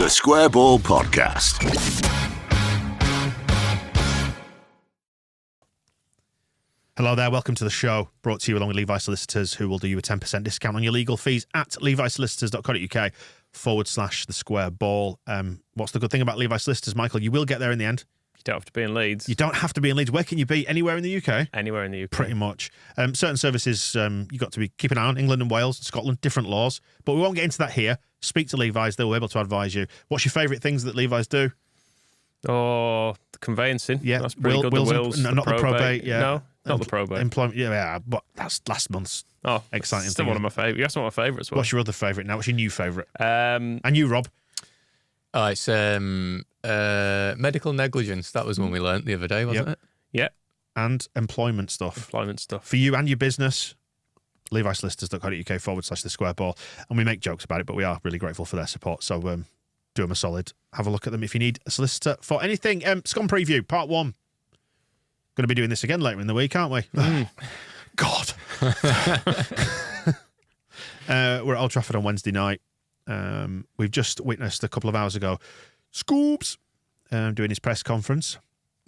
The Square Ball Podcast. Hello there, welcome to the show, brought to you along with Levi Solicitors, who will do you a 10% discount on your legal fees at levisolicitors.co.uk/the square ball. What's the good thing about Levi Solicitors, Michael? You will get there in the end. You don't have to be in Leeds. You don't have to be in Leeds. Where can you be? Anywhere in the UK? Anywhere in the UK. Pretty much. Certain services you've got to be keep an eye on. England and Wales, Scotland, different laws. But we won't get into that here. Speak to Levi's. They'll be able to advise you. What's your favourite things that Levi's do? Oh, the conveyancing. Yeah. That's pretty good. Wills The wills, not the probate. Yeah. No, not the probate. Employment. Yeah, but that's last month's exciting still thing. one of my favourites. That's one of my favourites. What's your other favourite now? What's your new favourite? And you, Rob? Oh, it's medical negligence. That was one we learnt the other day, wasn't it? Yeah. And employment stuff. For you and your business, levisolicitors.co.uk/the square ball. And we make jokes about it, but we are really grateful for their support. So do them a solid. Have a look at them if you need a solicitor for anything. Scum Preview, part 1. Going to be doing this again later in the week, aren't we? God. We're at Old Trafford on Wednesday night. We've just witnessed a couple of hours ago Scoobs doing his press conference.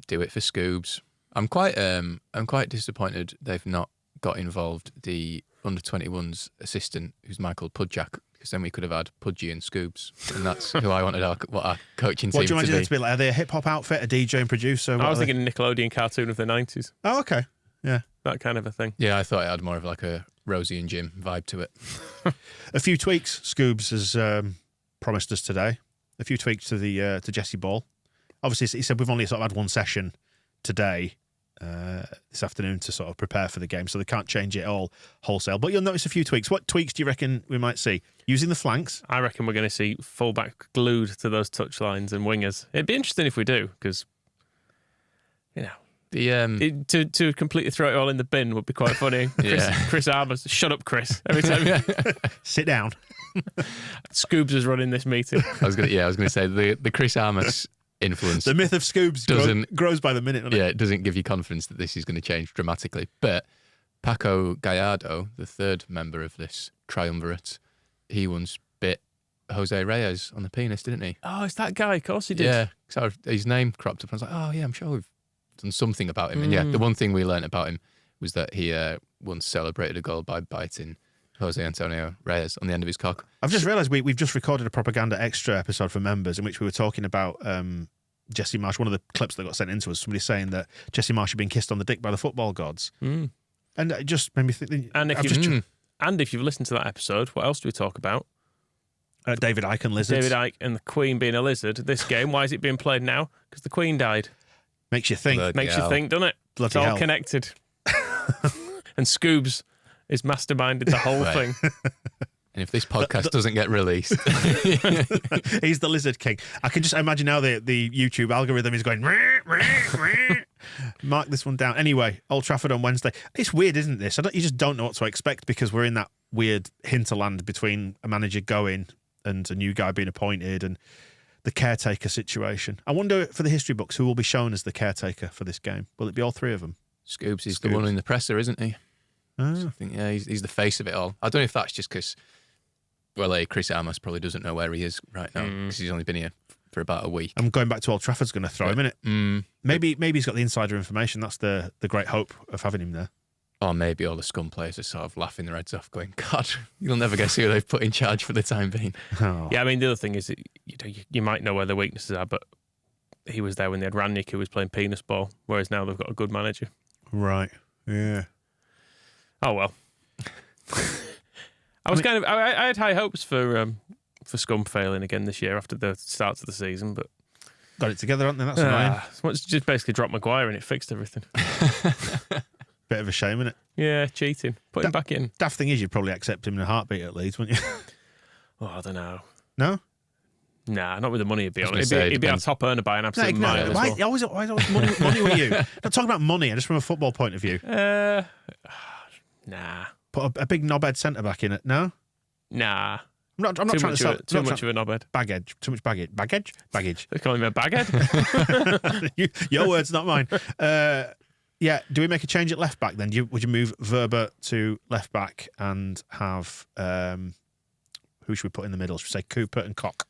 Do it for Scoobs. I'm quite disappointed they've not got involved the under-21s assistant, who's Michael Pudjak, because then we could have had Pudgy and Scoobs, and that's who I wanted our coaching team to be. What do you imagine it to be like? Are they a hip-hop outfit, a DJ and producer? I was thinking a Nickelodeon cartoon of the 90s. Oh, okay. Yeah. That kind of a thing. Yeah, I thought it had more of like a Rosie and Jim vibe to it. A few tweaks Scoobs has promised us today. A few tweaks to the to Jesse Ball. Obviously, he said we've only sort of had one session today, this afternoon, to sort of prepare for the game, so they can't change it all wholesale. But you'll notice a few tweaks. What tweaks do you reckon we might see? Using the flanks? I reckon we're going to see fullback glued to those touch lines and wingers. It'd be interesting if we do, because, you know, to completely throw it all in the bin would be quite funny. Chris Armour, shut up, Chris. Every time, sit down. Scoobs is running this meeting. I was going to say the Chris Armour influence. The myth of Scoobs grows by the minute, doesn't it? Yeah, it doesn't give you confidence that this is going to change dramatically. But Paco Gallardo, the third member of this triumvirate, he once bit Jose Reyes on the penis, didn't he? Oh, it's that guy. Of course he did. Yeah, so his name cropped up. And I was like, oh yeah, I'm sure we've done something about him. And yeah, the one thing we learnt about him was that he once celebrated a goal by biting Jose Antonio Reyes on the end of his cock. I've just realised we've just recorded a propaganda extra episode for members in which we were talking about Jesse Marsh. One of the clips that got sent into us, somebody saying that Jesse Marsh had been kissed on the dick by the football gods. And it just made me think. And if you've listened to that episode, what else do we talk about? David Icke and lizards. David Icke and the Queen being a lizard. This game, why is it being played now? Because the Queen died. Makes you think. Makes you think, doesn't it? Bloody it's all hell. connected. And Scoobs is masterminded the whole thing. And if this podcast doesn't get released, he's the lizard king. I can just imagine now the YouTube algorithm is going, mark this one down. Anyway, Old Trafford on Wednesday. It's weird, isn't this? You just don't know what to expect, because we're in that weird hinterland between a manager going and a new guy being appointed and the caretaker situation. I wonder, for the history books, who will be shown as the caretaker for this game? Will it be all three of them? Scoobs is the one in the presser, isn't he? So I think, he's the face of it all. I don't know if that's just because, Chris Armas probably doesn't know where he is right now, because he's only been here for about a week. I'm going back to Old Trafford's going to throw him, innit? Maybe he's got the insider information. That's the great hope of having him there. Or maybe all the scum players are sort of laughing their heads off, going, God, you'll never guess who they've put in charge for the time being. Oh. Yeah, I mean, the other thing is that, you might know where the weaknesses are, but he was there when they had Ranić, who was playing penis ball, whereas now they've got a good manager. Right, yeah. Oh, well. I had high hopes for Scum failing again this year after the start of the season, but got it together, haven't they? That's annoying. It's just basically dropped Maguire and it fixed everything. Bit of a shame, isn't it? Yeah, cheating. Put him back in. Daft thing is, you'd probably accept him in a heartbeat at Leeds, wouldn't you? Oh, I don't know. No? Nah, not with the money he'd be on. He'd say, be our top earner by an absolute mile. Why always money with you? Not talking about money, just from a football point of view. Nah. Put a big knobhead centre back in it. No? Nah. I'm not trying to sell too much of a knobhead. Baggage. Too much baggage. Baggage. They call him a baghead. Your words, not mine. Yeah. Do we make a change at left back then? Would you move Verba to left back and have who should we put in the middle? Should we say Cooper and Koch?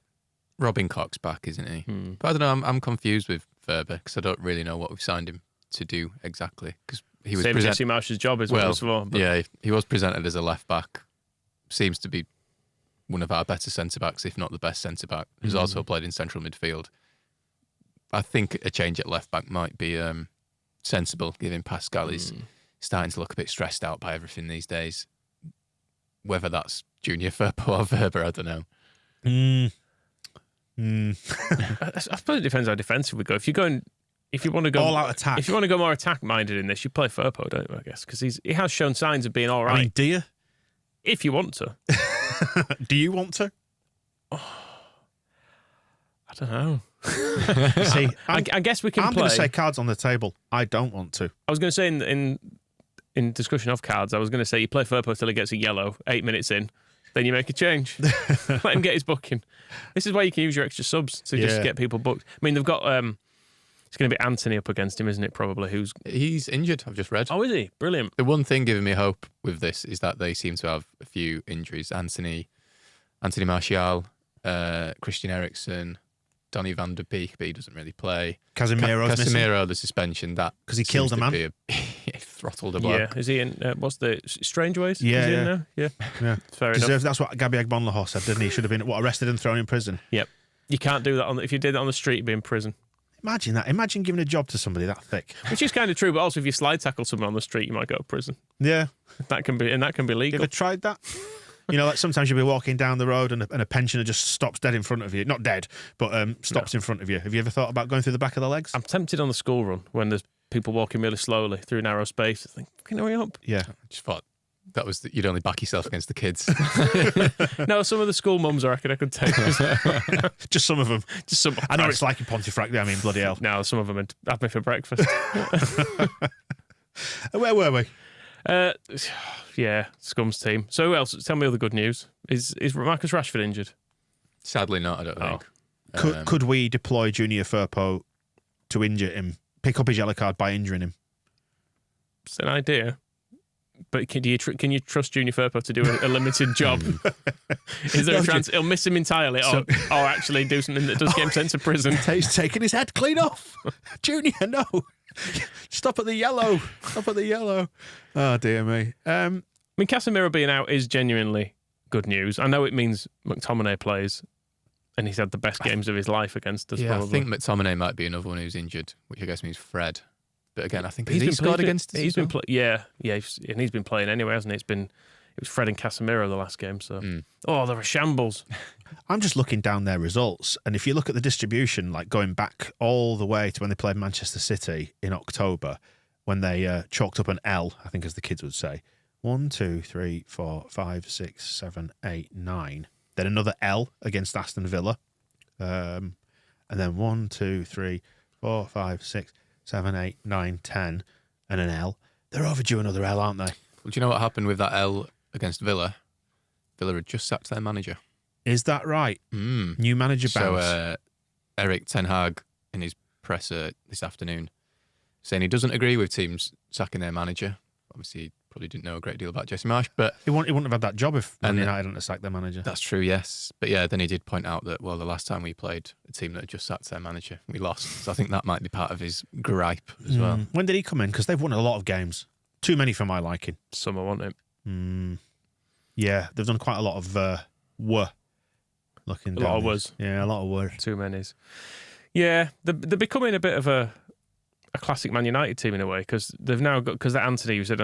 Robin Koch's back, isn't he? But I don't know. I'm confused with Verber because I don't really know what we've signed him to do exactly. Because he was Jesse Marsh's job as well. Yeah, he was presented as a left back. Seems to be one of our better centre backs, if not the best centre back. Who's also played in central midfield. I think a change at left back might be sensible, given Pascal is starting to look a bit stressed out by everything these days. Whether that's Junior Firpo or Verber, I don't know. I suppose it depends how defensive we go. If you want to go all out attack, if you want to go more attack minded in this, you play Firpo, don't you? I guess because he has shown signs of being all right. I mean, do you? If you want to, do you want to? I don't know. See, I guess we can. I'm play. going to say cards on the table. I don't want to. I was going to say in discussion of cards, I was going to say you play Firpo till he gets a yellow 8 minutes in. Then you make a change. Let him get his booking. This is why you can use your extra subs to just get people booked. I mean, they've got it's going to be Anthony up against him, isn't it? Probably. He's injured. I've just read. Oh, is he? Brilliant. The one thing giving me hope with this is that they seem to have a few injuries. Anthony Martial, Christian Eriksen, Donny van der Beek, but he doesn't really play. Casemiro, the suspension, that because he killed a man. He throttled a bloke. Yeah, is he in? What's the Strange Ways? Yeah, is he in now? Yeah. Fair enough. That's what Gabby Agbonlahor said, didn't he? He should have been arrested and thrown in prison. Yep. You can't do that if you did it on the street, you'd be in prison. Imagine that. Imagine giving a job to somebody that thick. Which is kind of true, but also if you slide tackle someone on the street, you might go to prison. Yeah, that can be legal. You ever tried that? You know, like sometimes you'll be walking down the road and a pensioner just stops dead in front of you. Not dead, but stops in front of you. Have you ever thought about going through the back of the legs? I'm tempted on the school run when there's people walking really slowly through narrow space. I think, can hurry up? Yeah. I just thought that was you'd only back yourself against the kids. No, some of the school mums I reckon I could take. Just some of them. Just some. I know what it's like in Pontefract. I mean, bloody hell. No, some of them had had me for breakfast. Where were we? Yeah, Scum's team. So who else? Tell me all the good news. Is Marcus Rashford injured? Sadly not, I don't think. Could we deploy Junior Firpo to injure him? Pick up his yellow card by injuring him? It's an idea. But can you trust Junior Firpo to do a limited job? Is there a chance he'll miss him entirely or actually do something that does get him sent to prison? He's taking his head clean off. Junior, no. Stop at the yellow. Stop at the yellow. Oh, dear me. I mean, Casemiro being out is genuinely good news. I know it means McTominay plays and he's had the best games of his life against us. Yeah, probably. I think McTominay might be another one who's injured, which I guess means Fred. But again, I think he's scored against us. He's been and he's been playing anyway, hasn't he? It was Fred and Casemiro the last game. So, they're a shambles. I'm just looking down their results, and if you look at the distribution, like going back all the way to when they played Manchester City in October, when they chalked up an L, I think as the kids would say, 1, 2, 3, 4, 5, 6, 7, 8, 9. Then another L against Aston Villa, and then 1, 2, 3, 4, 5, 6, 7, 8, 9, 10, and an L. They're overdue another L, aren't they? Well, do you know what happened with that L against Villa? Villa had just sacked their manager. Is that right? New manager bounce. So Eric Ten Hag in his presser this afternoon saying he doesn't agree with teams sacking their manager. Obviously, he probably didn't know a great deal about Jesse Marsh, but He wouldn't have had that job if Man United hadn't sacked their manager. that's true, yes. But yeah, then he did point out that, well, the last time we played a team that had just sacked their manager, we lost. So I think that might be part of his gripe as well. When did he come in? Because they've won a lot of games. Too many for my liking. Some I want him. Yeah, they've done quite a lot of looking down. A lot of was. Yeah, a lot of were. Too many. Yeah, they're becoming a bit of a classic Man United team in a way because they've now got that Anthony. You said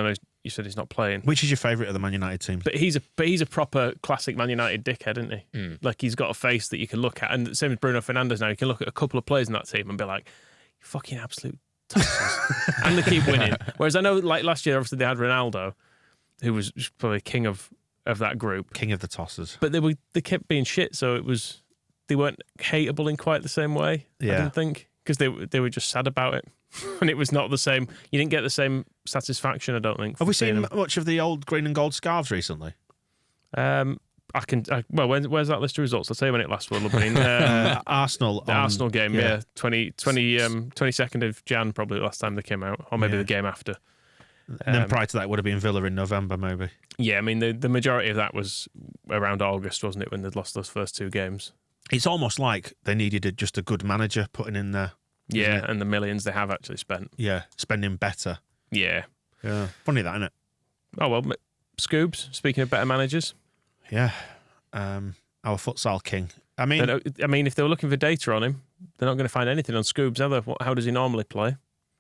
he's not playing. Which is your favourite of the Man United team? But he's a proper classic Man United dickhead, isn't he? Like he's got a face that you can look at, and same as Bruno Fernandes now. You can look at a couple of players in that team and be like, "You fucking absolute tosses," and they keep winning. Whereas I know, like last year, obviously they had Ronaldo, who was probably king of that group, King of the tossers. but they kept being shit, so they weren't hateable in quite the same way. Yeah. I didn't think because they were just sad about it. And it was not the same. You didn't get the same satisfaction, I don't think. Have we seen much of the old green and gold scarves recently? Where's that list of results? I'll tell you when it last will have been. Arsenal. The Arsenal game, 22nd of Jan, probably the last time they came out, or maybe the game after. And then prior to that would have been Villa in November, maybe. Yeah, I mean, the majority of that was around August, wasn't it, when they'd lost those first two games? It's almost like they needed just a good manager putting in there. Yeah, and the millions they have actually spent. Yeah, spending better. Yeah. Yeah. Funny that, isn't it? Oh, well, Scoobs, speaking of better managers. Yeah. Our futsal king. I mean, if they were looking for data on him, they're not going to find anything on Scoobs, are they? How does he normally play?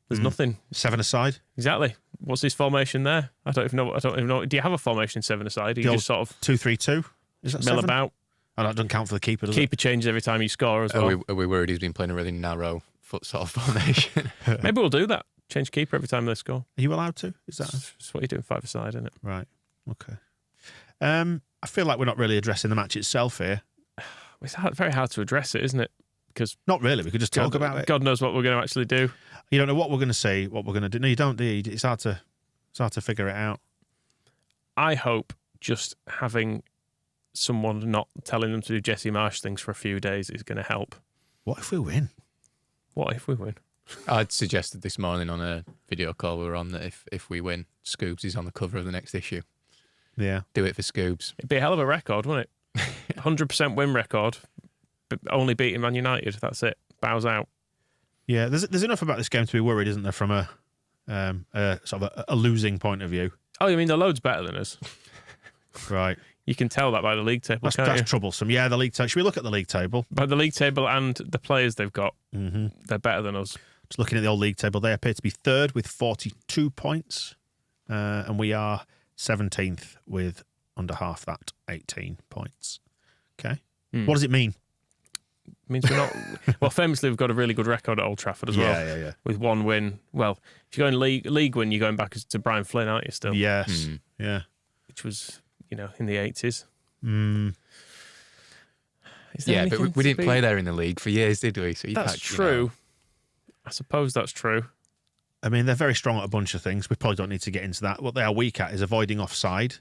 There's nothing. 7-a-side. Exactly. What's his formation there? I don't even know. Do you have a formation 7-a-side? You just sort of 2-3-2. Is that mill 7? about? Oh, that doesn't count for the keeper, does Keeper changes every time you score as well. Are we worried he's been playing a really narrow futsal formation? Maybe we'll do that. Change keeper every time they score. Are you allowed to? Is that That's what you do in 5-a-side, isn't it? right? Okay. I feel like we're not really addressing the match itself here. It's very hard to address it, isn't it? Because Not really. We could just talk about it. God knows what we're going to actually do. You don't know what we're going to say, what we're going to do. No, you don't. Do you? It's hard to figure it out. I hope just having someone not telling them to do Jesse Marsh things for a few days is going to help. What if we win? What if we win? I'd suggested this morning on a video call we were on that if we win, Scoobs is on the cover of the next issue. Yeah. Do it for Scoobs. It'd be a hell of a record, wouldn't it? 100% win record, but only beating Man United. That's it. Bows out. Yeah. There's enough about this game to be worried, isn't there, from a sort of a losing point of view? Oh, you mean they're loads better than us? Right. You can tell that by the league table, can't you? That's troublesome. Yeah, the league table. Should we look at the league table? By the league table and the players they've got, they're better than us. Just looking at the old league table, they appear to be third with 42 points, and we are 17th with under half that, 18 points. Okay. What does it mean? It means we're not... Well, famously, we've got a really good record at Old Trafford as well. Yeah. With one win. Well, if you're going league win, you're going back to Brian Flynn, aren't you, still? Yes. Yeah. Which was, in the 80s. Yeah, but we didn't play there in the league for years, did we? So that's true. I suppose that's true. I mean, they're very strong at a bunch of things. We probably don't need to get into that. What they are weak at is avoiding offside,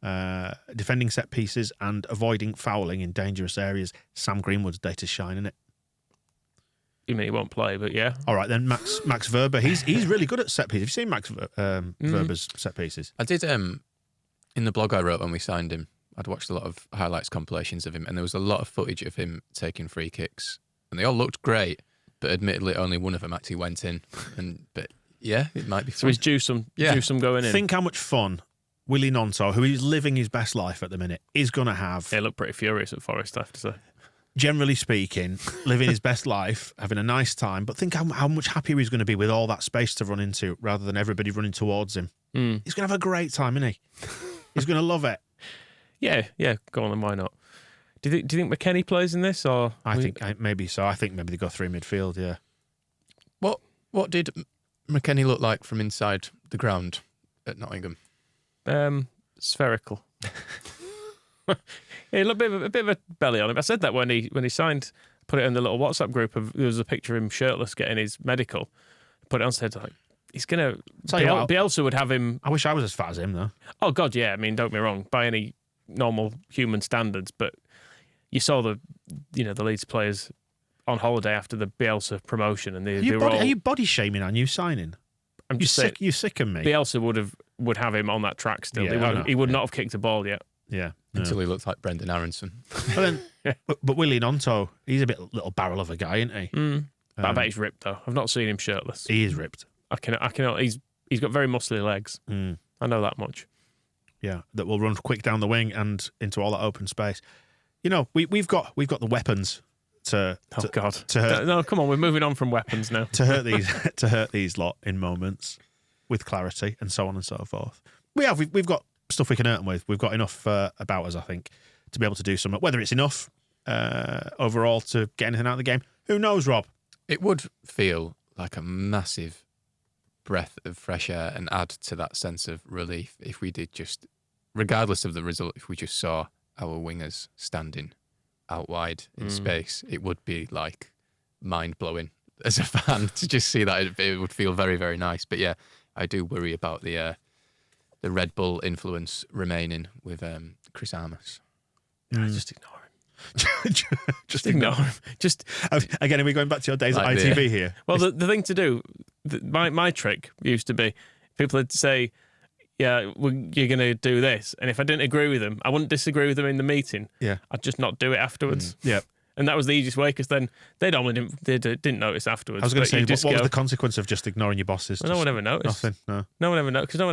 defending set pieces, and avoiding fouling in dangerous areas. Sam Greenwood's data's shining it. You mean he won't play, but yeah. All right, then Max Verber. He's really good at set pieces. Have you seen Max Verber's set pieces? I did. In the blog I wrote when we signed him, I'd watched a lot of highlights compilations of him, and there was a lot of footage of him taking free kicks, and they all looked great. But admittedly, only one of them actually went in. But yeah, it might be fun. So he's due some going in. Think how much fun Willie Nonto, who is living his best life at the minute, is going to have. They look pretty furious at Forest, I have to say. Generally speaking, living his best life, having a nice time. But think how much happier he's going to be with all that space to run into rather than everybody running towards him. He's going to have a great time, isn't he? He's going to love it. Yeah, go on then, why not? Do you think McKennie plays in this? Or I think maybe so. I think maybe they go through midfield, yeah. What did McKennie look like from inside the ground at Nottingham? Spherical. He looked a bit of a belly on him. I said that when he signed, put it in the little WhatsApp group. There was a picture of him shirtless getting his medical. Put it on, said like he's gonna. Bielsa would have him. I wish I was as fat as him though. Oh God, yeah. I mean, don't get me wrong. By any normal human standards, but you saw the Leeds players on holiday after the Bielsa promotion, and are you body shaming our new signing? I'm just saying, you sicken me. Bielsa would have him on that track still. Yeah, he would not have kicked a ball yet. Yeah, until he looks like Brendan Aronson. But then, but Willie Nonto, he's a little barrel of a guy, isn't he? But I bet he's ripped though. I've not seen him shirtless. He is ripped. I can. He's got very muscly legs. I know that much. Yeah, that will run quick down the wing and into all that open space. We've got the weapons to. Oh God! To hurt, no, come on, we're moving on from weapons now. to hurt these lot in moments with clarity and so on and so forth. We've got stuff we can hurt them with. We've got enough about us, I think, to be able to do something. Whether it's enough overall to get anything out of the game, who knows, Rob? It would feel like a massive breath of fresh air and add to that sense of relief if we did just, regardless of the result, if we just saw our wingers standing out wide in space. It would be like mind-blowing as a fan to just see that. It would feel very, very nice. But yeah, I do worry about the Red Bull influence remaining with Chris Armas. Just ignore him. Just ignore him. Just again, are we going back to your days at ITV here? Well, the thing to do, my trick used to be, people would say, you're going to do this. And if I didn't agree with them, I wouldn't disagree with them in the meeting. Yeah. I'd just not do it afterwards. Yeah. And that was the easiest way, because then they didn't notice afterwards. I was going to say, what what was the consequence of just ignoring your bosses? Well, no one ever noticed. Nothing. No one ever noticed, because no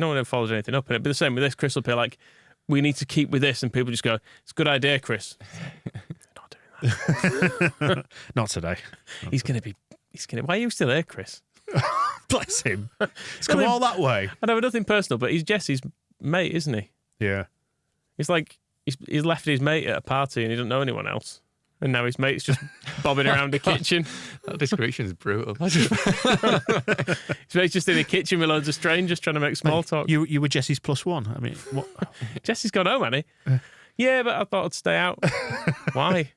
one ever follows anything up. And it'd be the same with this. Chris will be like, we need to keep with this. And people just go, it's a good idea, Chris. Not doing that. Not today. He's going to. Why are you still here, Chris? Bless him. It's come all that way. I know nothing personal, but he's Jesse's mate, isn't he? Yeah. It's like he's left his mate at a party and he doesn't know anyone else. And now his mate's just bobbing around the kitchen. That description is brutal. His mate's just in the kitchen with loads of strangers trying to make small talk. You were Jesse's +1. I mean, what? Jesse's gone home, hasn't he? Yeah, but I thought I'd stay out. Why?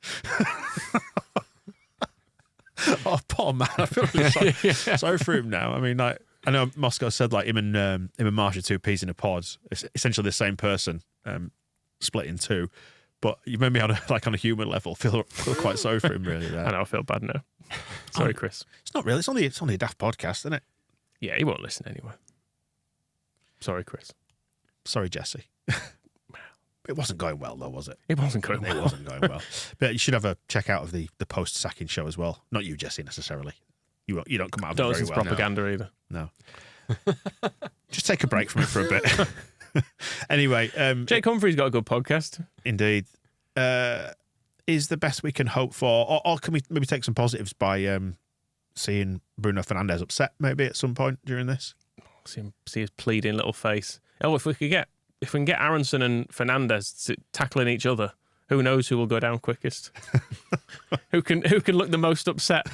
Oh, poor man. I feel really sorry for him now. I mean, like, I know Moscow said like him and Marsh are two peas in a pod. It's essentially the same person, split in two. But you made me on a human level feel quite sorry for him, really. There. I know, I feel bad now. Sorry, Chris. It's not really. It's only a daft podcast, isn't it? Yeah, he won't listen anyway. Sorry, Chris. Sorry, Jesse. It wasn't going well, though, was it? It wasn't going well. It wasn't going well. But you should have a check out of the post-sacking show as well. Not you, Jesse, necessarily. You don't come out of it very well. Propaganda either. No. Just take a break from it for a bit. Anyway. Jake Humphrey's got a good podcast. Indeed. Is the best we can hope for, or can we maybe take some positives by seeing Bruno Fernandes upset maybe at some point during this? See his pleading little face. Oh, if we can get Aronson and Fernandes tackling each other, who knows who will go down quickest? who can look the most upset?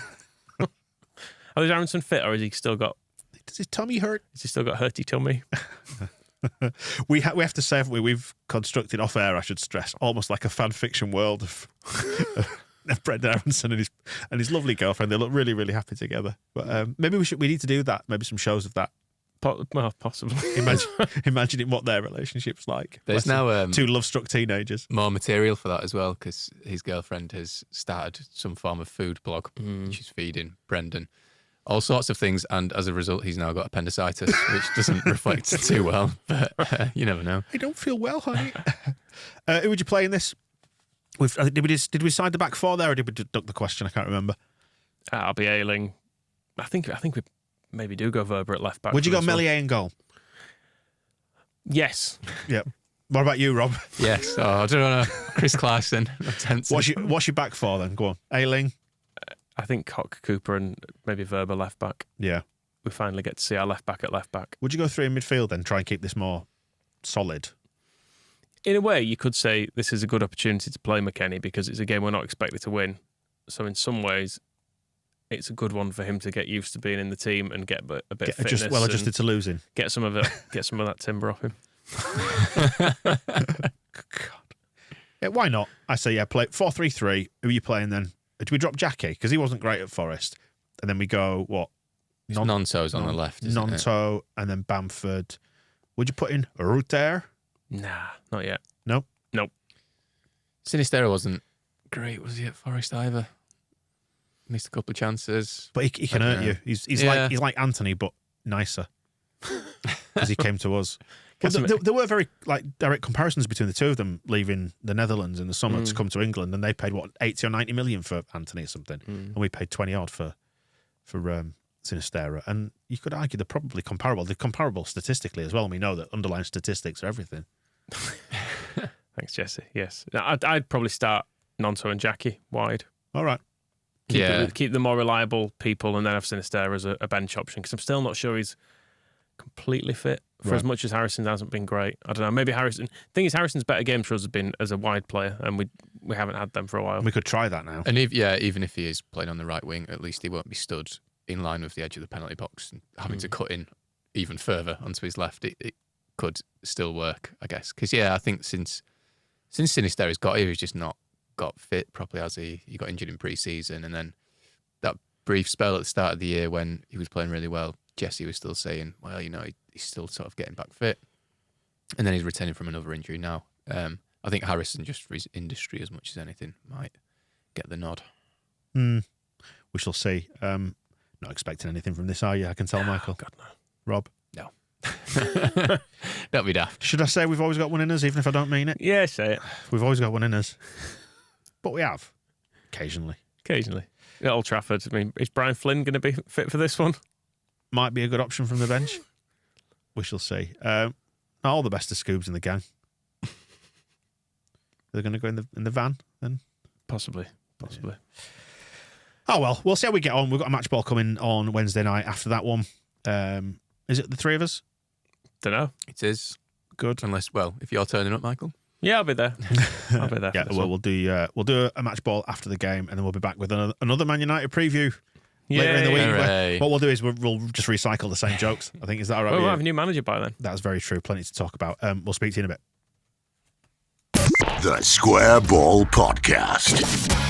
Oh, is Aronson fit, or has he still got? Does his tummy hurt? Has he still got hurty tummy? We have to say, haven't we? We've constructed off air, I should stress, almost like a fan fiction world of Brendan Aronson and his lovely girlfriend. They look really, really happy together. But maybe we need to do that. Maybe some shows of that. Well, possibly. Imagining what their relationship's like. There's now two love-struck teenagers. More material for that as well, because his girlfriend has started some form of food blog. She's feeding Brendan all sorts of things, and as a result, he's now got appendicitis, which doesn't reflect too well. But you never know. I don't feel well, honey. Who would you play in this? Did we decide the back four there, or did we deduct the question? I can't remember. I'll be Ayling. I think we maybe do go Verber at left back. Would you go Meslier in goal? Yes. Yep. What about you, Rob? Yes. Oh, I don't know. Chris Clarkson. What's your back four then? Go on. Ayling. I think Cock, Cooper, and maybe Verber left back. Yeah. We finally get to see our left back at left back. Would you go three in midfield then, try and keep this more solid? In a way, you could say this is a good opportunity to play McKennie because it's a game we're not expected to win. So in some ways, it's a good one for him to get used to being in the team and get a bit of fitness. Well adjusted to losing. Get some of that timber off him. God. Yeah, why not? I say, yeah, play 4-3-3. Who are you playing then? Do we drop Jackie? Because he wasn't great at Forest. And then we go, what? Nonto's on the left, isn't it? Nonto, and then Bamford. Would you put in Ruter? Nah, not yet. No? Nope. Sinistero wasn't great, was he, at Forest either? Missed a couple of chances. But he can hurt you. He's like Anthony, but nicer. Because he came to us. Well, there were very direct comparisons between the two of them leaving the Netherlands in the summer to come to England, and they paid 80 or 90 million for Anthony or something, and we paid 20 odd for Sinistera. And you could argue they're probably comparable. They're comparable statistically as well. And we know that underlying statistics are everything. Thanks, Jesse. Yes, I'd probably start Nonto and Jackie wide. All right. Keep the more reliable people, and then have Sinistera as a bench option, because I'm still not sure he's completely fit. For as much as Harrison hasn't been great, I don't know. Maybe Harrison. Thing is, Harrison's better games for us have been as a wide player, and we haven't had them for a while. We could try that now. And even if he is playing on the right wing, at least he won't be stood in line with the edge of the penalty box and having to cut in even further onto his left. It could still work, I guess. Because I think since Sinistera's got here, he's just not got fit properly, has he? He got injured in pre-season, and then that brief spell at the start of the year when he was playing really well, Jesse was still saying, well, he's still sort of getting back fit. And then he's returning from another injury now. I think Harrison, just for his industry as much as anything, might get the nod. We shall see. Not expecting anything from this, are you? I can tell, Michael. God, no. Rob? No. Don't be daft. Should I say we've always got one in us, even if I don't mean it? Yeah, say it. We've always got one in us. But we have. Occasionally. Occasionally. At Old Trafford. I mean, is Brian Flynn going to be fit for this one? Might be a good option from the bench. We shall see. All the best to Scoobs and the gang. They're going to go in the van then? Possibly. Yeah. Oh, well, we'll see how we get on. We've got a match ball coming on Wednesday night after that one. Is it the three of us? Don't know. It is. Good. Unless, well, if you're turning up, Michael. Yeah, I'll be there. I'll be there. Yeah, well, we'll do a match ball after the game, and then we'll be back with another Man United preview later in the week. What we'll do is we'll just recycle the same jokes. I think, is that all right? We'll have a new manager by then. That's very true. Plenty to talk about. We'll speak to you in a bit. The Square Ball Podcast.